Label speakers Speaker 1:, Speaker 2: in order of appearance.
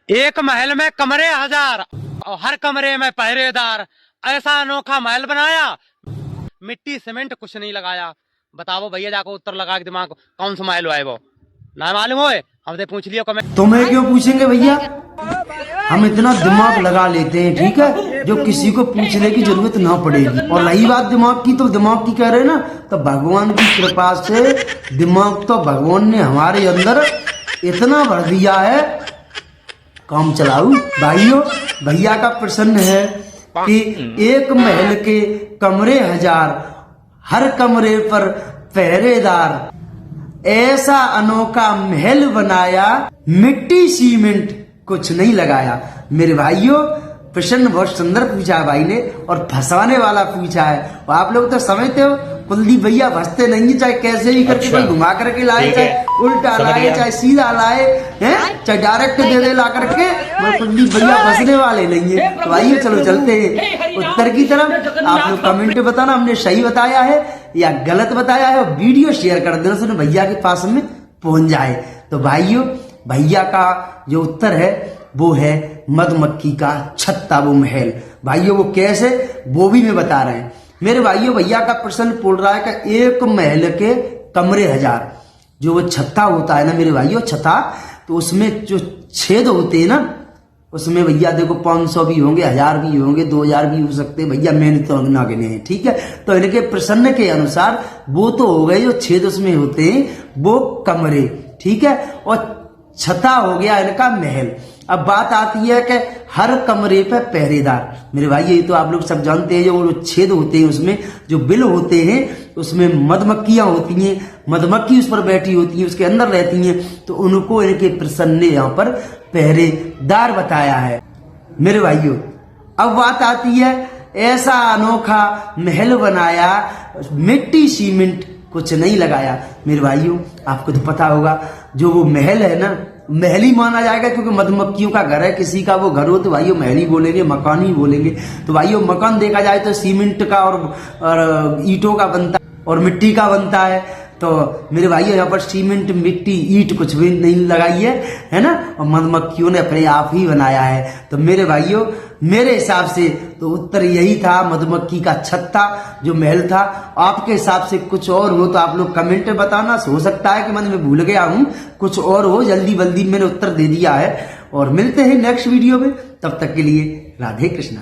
Speaker 1: एक महल में कमरे 1000 और हर कमरे में पहरेदार, ऐसा अनोखा महल बनाया, मिट्टी सीमेंट कुछ नहीं लगाया। बताओ भैया, जाको उत्तर लगा के दिमाग कौन सा महल है वो ना मालूम हो, हमसे पूछ लियो कमेंट।
Speaker 2: तुम्हें क्यों पूछेंगे भैया, हम इतना दिमाग लगा लेते हैं, ठीक है, जो किसी को पूछने की जरूरत ना पड़ेगी। और रही बात दिमाग की, तो दिमाग की कह रहे ना, तो भगवान की कृपा से दिमाग तो भगवान ने हमारे अंदर इतना भर दिया है, काम चलाऊ। भाइयों, भैया का प्रश्न है कि एक महल के कमरे 1000, हर कमरे पर पहरेदार, ऐसा अनोखा महल बनाया, मिट्टी सीमेंट कुछ नहीं लगाया। मेरे भाइयों, प्रश्न बहुत सुंदर पूछा है भाई ने, और फंसाने वाला पूछा है। और आप लोग तो समझते हो, कुलदीप भैया फंसते नहीं, चाहे कैसे भी करके कोई घुमा करके लाए, चाहे उल्टा लाए, चाहे सीधा लाए, हैं, चाहे डायरेक्ट दे दे ला करके, मगर कुलदीप भैया फंसने वाले नहीं है। तो आइए चलो चलते हैं उत्तर की तरफ। आप लोग कमेंट में बताना हमने सही बताया है या गलत बताया है, और वीडियो शेयर कर देना सुनो भैया के पास में पहुंच जाए। तो भाइयों, भैया का जो उत्तर है वो है मधुमक्खी का छत्ता, वो महल। भाइयों वो कैसे, वो भी मैं बता रहे हैं। मेरे भाइयों, भैया का प्रश्न बोल रहा है कि एक महल के कमरे 1000, जो वो छत्ता होता है ना मेरे भाइयों, छत्ता, तो उसमें जो छेद होते हैं ना, उसमें भैया देखो 500 भी होंगे, 1000 भी होंगे, 2000 भी हो सकते हैं भैया, मैंने तो ना गिने हैं, ठीक है। तो इनके प्रश्न के अनुसार वो तो हो गए जो छेद उसमें होते हैं वो कमरे, ठीक है, और छता हो गया इनका महल। अब बात आती है कि हर कमरे पे पहरेदार। मेरे भाई, ये तो आप लोग सब जानते हैं, जो छेद होते हैं उसमें जो बिल होते हैं, उसमें मधुमक्खियां होती हैं, मधुमक्खी उस पर बैठी होती है, उसके अंदर रहती हैं, तो उनको इनके प्रश्न ने यहाँ पर पहरेदार बताया है। मेरे भाइयों, अब बात आती है, ऐसा अनोखा महल बनाया, मिट्टी सीमेंट कुछ नहीं लगाया। मेरे भाइयों, आपको तो पता होगा, जो वो महल है ना, महल ही माना जाएगा, क्योंकि मधुमक्खियों का घर है, किसी का वो घर हो तो भाइयों महल ही बोलेंगे, मकान ही बोलेंगे। तो भाइयों, मकान देखा जाए तो सीमेंट का और ईंटों का बनता है और मिट्टी का बनता है। तो मेरे भाइयों, यहाँ पर सीमेंट, मिट्टी, ईंट कुछ भी नहीं लगाई है ना, और मधुमक्खियों ने अपने आप ही बनाया है। तो मेरे भाइयों, मेरे हिसाब से तो उत्तर यही था, मधुमक्खी का छत्ता जो महल था। आपके हिसाब से कुछ और हो तो आप लोग कमेंट में बताना। हो सकता है कि मैं भूल गया हूँ, कुछ और हो, जल्दी बल्दी मैंने उत्तर दे दिया है। और मिलते हैं नेक्स्ट वीडियो में, तब तक के लिए राधे कृष्णा।